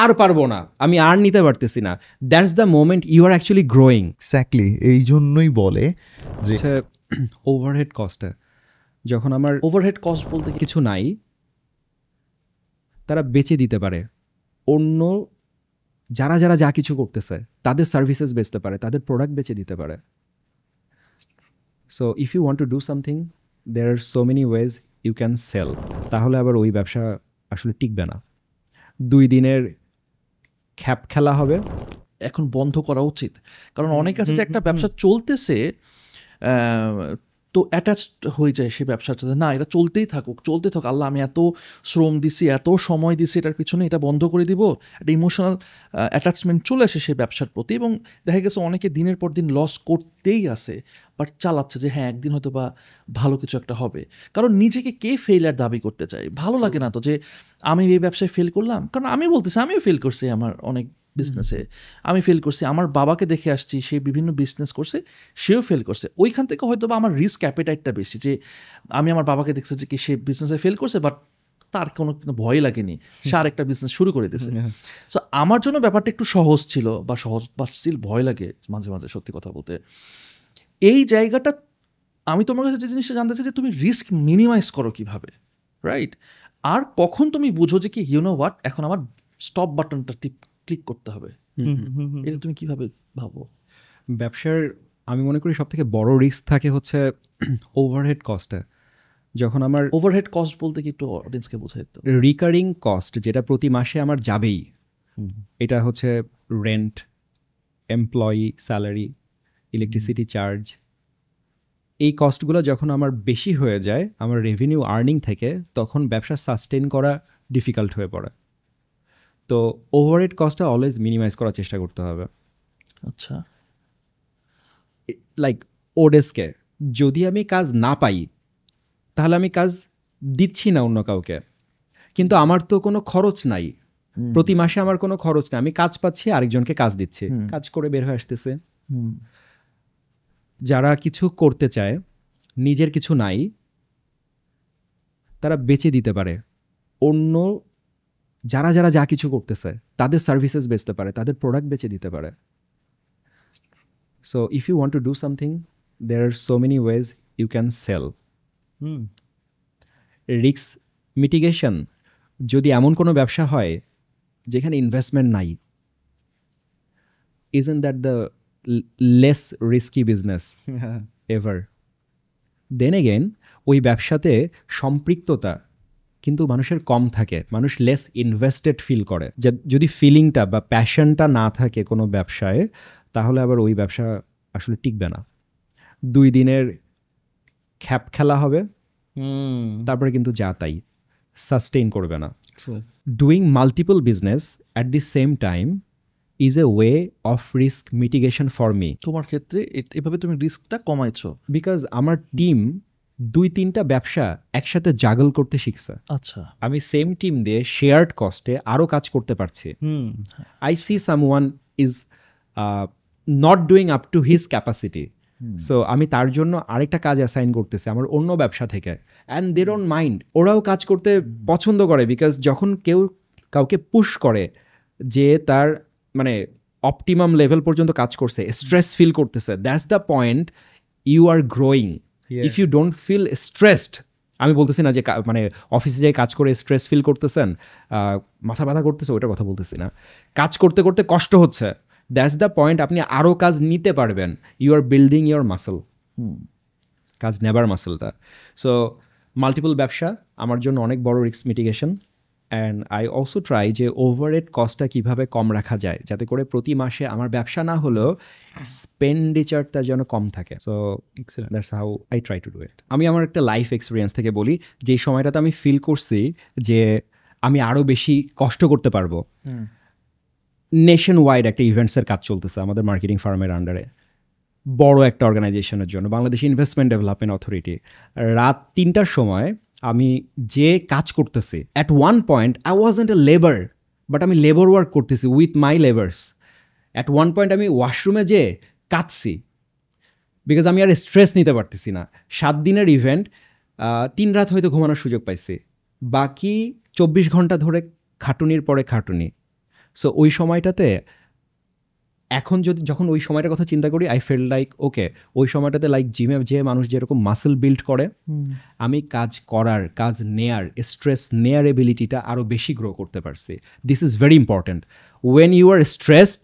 আর পারবো না, আমি আর নিতে পারতেছি না, that's the moment you are actually growing. Exactly, এই জন্যই বলে যে ওভারহেড কস্টে, যখন আমার ওভারহেড কস্ট বলতে কিছু নাই, তারা বেচে দিতে পারে অন্য যারা যারা যা কিছু করতেছে, তাদের সার্ভিসেস বেচতে পারে, তাদের প্রোডাক্ট বেচে দিতে পারে। So if you want to do something, there are so many ways you can sell. তাহলে আবার ওই ব্যবসা আসলে টিকবে না, 2 দিনের খ্যাপ খেলা হবে। এখন বন্ধ করা উচিত, কারণ অনেক আছে যে একটা ব্যবসা চলতেছে তো অ্যাটাচড হয়ে যায় সেই ব্যবসার সাথে, না এটা চলতেই থাকুক, চলতে থাকুক, আল্লাহ আমি এত শ্রম দিছি, এত সময় দিছি এটার পিছনে, এটা বন্ধ করে দিব। একটা ইমোশনাল অ্যাটাচমেন্ট চলে আসে সেই ব্যবসার প্রতি, এবং দেখা গেছে অনেকে দিনের পর দিন লস করতেই আসে, বাট চালাচ্ছে যে হ্যাঁ একদিন হয়তো বা ভালো কিছু একটা হবে। কারণ নিজেকে কে ফেইলার দাবি করতে চায়? ভালো লাগে না তো যে আমি এই ব্যবসায় ফেল করলাম, কারণ আমি বলতেছি আমিও ফেল করছি আমার অনেক বিজনেসে, আমি ফেল করছি, আমার বাবাকে দেখে আসছি সে বিভিন্ন বিজনেস করছে, সেও ফেল করছে। ওইখান থেকে হয়তো বা আমার রিস্ক অ্যাপেটাইটটা বেশি, যে আমি আমার বাবাকে দেখছি যে কি সে বিজনেসে ফেল করছে, বাট তার কোনো ভয় লাগেনি, সে আরেকটা বিজনেস শুরু করে দিয়েছে। সো আমার জন্য ব্যাপারটা একটু সহজ ছিল, বা সহজ বা স্টিল ভয় লাগে মাঝে মাঝে, সত্যি কথা বলতে। এই জায়গাটা আমি তোমার কাছে যে জিনিসটা জানতে চাই যে তুমি রিস্ক মিনিমাইজ করো কীভাবে, রাইট? আর কখন তুমি বুঝো যে কি ইউ নো হোয়াট, এখন আমার স্টপ বাটনটা ক্লিক করতে হবে, এটা তুমি কিভাবে ভাবো? ব্যবসার আমি মনে করি সবথেকে বড় রিস্ক থাকে হচ্ছে ওভারহেড কস্টে। যখন আমার ওভারহেড কস্ট বলতে কি একটু অডিয়েন্সকে বোঝাই তো? রিকারিং কস্ট, যেটা প্রতি মাসে আমার যাবেই, এটা হচ্ছে rent, employee salary, electricity charge. এই কস্টগুলো যখন আমার বেশি হয়ে যায় আমার রেভিনিউ আর্নিং থেকে, তখন ব্যবসা সাস্টেন করা ডিফিকাল্ট হয়ে পড়ে। তো ওভারহেড কস্টটা অলওয়েজ মিনিমাইজ করার চেষ্টা করতে হবে। আচ্ছা, লাইক ওডেস্কে যদি আমি কাজ না পাই, তাহলে আমি কাজ দিচ্ছি না অন্য কাউকে, কিন্তু আমার তো কোনো খরচ নাই, প্রতি মাসে আমার কোনো খরচ নেই, আমি কাজ পাচ্ছি, আরেকজনকে কাজ দিচ্ছি, কাজ করে বের হয়ে আসতেছে। যারা কিছু করতে চায়, নিজের কিছু নাই, তারা বেচে দিতে পারে অন্য যারা যারা যা কিছু করতেছে, তাদের সার্ভিসেস বেচতে পারে, তাদের প্রোডাক্ট বেচে দিতে পারে। So if you want to do something, there are so many ways you can sell. Risk mitigation, যদি এমন কোনো ব্যবসা হয় যেখানে ইনভেস্টমেন্ট নাই, isn't that the less risky business ever? Then again, ওই ব্যবসাতে সম্পৃক্ততা কিন্তু মানুষের কম থাকে, মানুষ লেস ইনভেস্টেড ফিল করে। যদি ফিলিংটা বা প্যাশনটা না থাকে কোনো ব্যবসায়, তাহলে আবার ওই ব্যবসা আসলে টিকবে না, 2 দিনের খ্যাপ খেলা হবে, তারপরে কিন্তু যা তাই সাস্টেইন করবে না। Doing multiple business at the same time is a way of risk mitigation for me. তোমার ক্ষেত্রে এভাবে তুমি রিস্কটা কমাইছো, বিকজ আমার টিম 2-3টা ব্যবসা একসাথে জাগল করতে শিখছে। আচ্ছা, আমি সেম টিম দিয়ে শেয়ার্ড কস্টে আরও কাজ করতে পারছি। I see someone is not doing up to his capacity, so আমি তার জন্য আরেকটা কাজ অ্যাসাইন করতেছি আমার অন্য ব্যবসা থেকে, অ্যান্ড দে ডোন্ট মাইন্ড, ওরাও কাজ করতে পছন্দ করে। বিকজ যখন কেউ কাউকে পুশ করে যে তার মানে অপটিমাম লেভেল পর্যন্ত কাজ করছে, স্ট্রেস ফিল করতেছে, that's the point you are growing. If you don't feel stressed, আমি বলতেছি না যে মানে অফিসে যাই কাজ করে স্ট্রেস ফিল করতেছেন, মাথা ব্যথা করতেছে, ওইটার কথা বলতেছি না, কাজ করতে করতে কষ্ট হচ্ছে, দ্যাটস দ্য পয়েন্ট আপনি আরও কাজ নিতে পারবেন। You are building your muscle, কাজ নেবার মাসলটা। সো মাল্টিপল ব্যবসা আমার জন্য অনেক বড় risk mitigation. And I also try যে ওভারহেড কস্টটা কীভাবে কম রাখা যায়, যাতে করে প্রতি মাসে আমার ব্যবসা না হলেও এক্সপেন্ডিচারটা যেন কম থাকে। So that's how I try to do it. আমি আমার একটা লাইফ এক্সপিরিয়েন্স থেকে বলি, যেই সময়টাতে আমি ফিল করছি যে আমি আরও বেশি কষ্ট করতে পারবো। নেশন ওয়াইড একটা ইভেন্টসের কাজ চলতেছে আমাদের মার্কেটিং ফার্মের আন্ডারে, বড় একটা অর্গানাইজেশনের জন্য, বাংলাদেশ ইনভেস্টমেন্ট ডেভেলপমেন্ট অথরিটি। রাত 3টার সময় আমি যে কাজ করতেছি, at one point I wasn't A labour, but আমি লেবার ওয়ার্ক করতেছি with my labours. At one point আমি ওয়াশরুমে যেয়ে কাঁদছি, বিকজ আমি আর স্ট্রেস নিতে পারতেছি না। 7 দিনের ইভেন্ট, 3 রাত হয়তো ঘুমানোর সুযোগ পাইছি, বাকি 24 ঘন্টা ধরে খাটুনির পরে খাটুনি। সো ওই সময়টাতে এখন যখন ওই সময়টার কথা চিন্তা করি আই ফিল লাইক ওকে ওই সময়টাতে লাইক জিমে যে মানুষ যেরকম মাসেল বিল্ড করে আমি কাজ নেয়ার স্ট্রেস নেয়ার এবিলিটিটা আরও বেশি গ্রো করতে পারছি। This is very important. When you are stressed,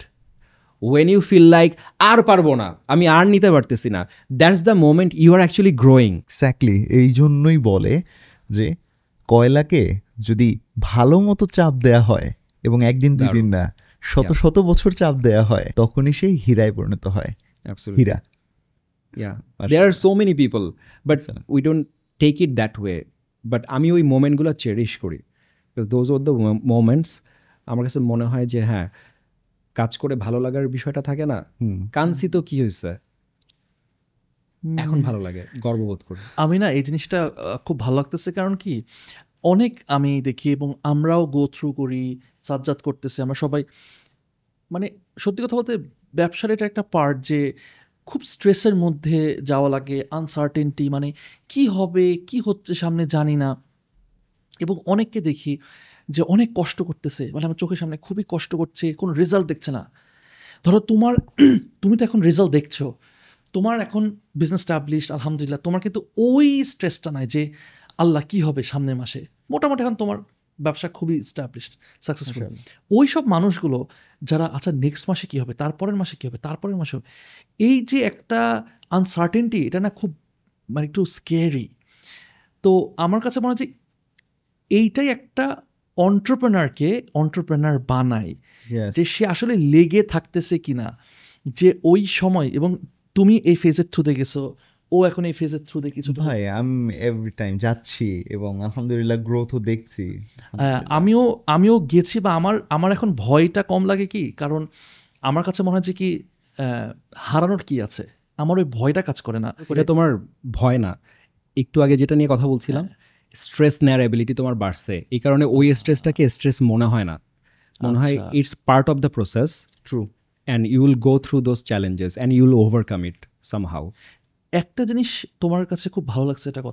when you feel like আর পারবো না, আমি আর নিতে পারতেছি না, that's the moment you are actually growing. Exactly, এই জন্যই বলে যে কয়লাকে যদি ভালো মতো চাপ দেয়া হয় এবং একদিন দুই দিন না শত শত বছর চাপ দেয়া হয়, তখনই সেই হীরায় পরিণত হয়। হীরা। Yeah, there are so many people, but we don't take it that way. But আমি ওই মোমেন্টগুলো চেরিশ করি, because those are the moments আমার কাছে মনে হয় যে হ্যাঁ, কাজ করে ভালো লাগার বিষয়টা থাকে না, কানসি তো কি হয়েছে, এখন ভালো লাগে, গর্ববোধ করি। আমি না এই জিনিসটা খুব ভালো লাগতেছে, কারণ কি অনেক আমি দেখি এবং আমরাও গো থ্রু করি, সাজ্জাদ করতেছে, আমরা সবাই, মানে সত্যি কথা বলতে ব্যবসার এটা একটা পার্ট যে খুব স্ট্রেসের মধ্যে যাওয়া লাগে, আনসার্টেনটি, মানে কি হবে কি হচ্ছে সামনে জানি না। এবং অনেককে দেখি যে অনেক কষ্ট করতেছে, মানে আমার চোখের সামনে খুবই কষ্ট করছে, কোনো রেজাল্ট দেখছে না। ধরো তুমি তো এখন রেজাল্ট দেখছো, তোমার এখন বিজনেস স্টাবলিশড আলহামদুলিল্লাহ, তোমার কিন্তু ওই স্ট্রেসটা নাই যে আল্লাহ কি হবে সামনের মাসে। মোটামুটি এখন তোমার ব্যবসা খুবই স্টাবলিশড, সাকসেসফুল। ওই সব মানুষগুলো যারা আচ্ছা নেক্সট মাসে কী হবে, তারপরের মাসে কী হবে, তারপরের মাসে হবে, এই যে একটা আনসার্টেনটি, এটা না খুব মানে একটু স্কেরি। তো আমার কাছে মনে হয় যে এইটাই একটা অন্টারপ্রেনার বানায়, যে সে আসলে লেগে থাকতেছে কিনা, যে ওই সময়, এবং তুমি এই ফেজের থ্রুতে গেছো, ও এখন এই ফেজের থ্রুতে কিছু। ভাই আমি এভরি টাইম যাচ্ছি এবং আলহামদুলিল্লাহ গ্রোথও দেখছি। আমিও গেছি, বা আমার এখন ভয়টা কম লাগে, কি কারণ আমার কাছে মনে হয় যে কি হারানোর কি আছে, আমার ওই ভয়টা কাজ করে না। এটা তোমার ভয় না, একটু আগে যেটা নিয়ে কথা বলছিলাম, স্ট্রেস নেয়ার অ্যাবিলিটি তোমার বাড়ছে, এই কারণে ওই স্ট্রেসটাকে স্ট্রেস মনে হয় না, মনে হয় it's part of the process. True. And you will go through those challenges and you will overcome it somehow. একটা জিনিস তোমার কাছে খুব ভালো লাগছে, এটা কথা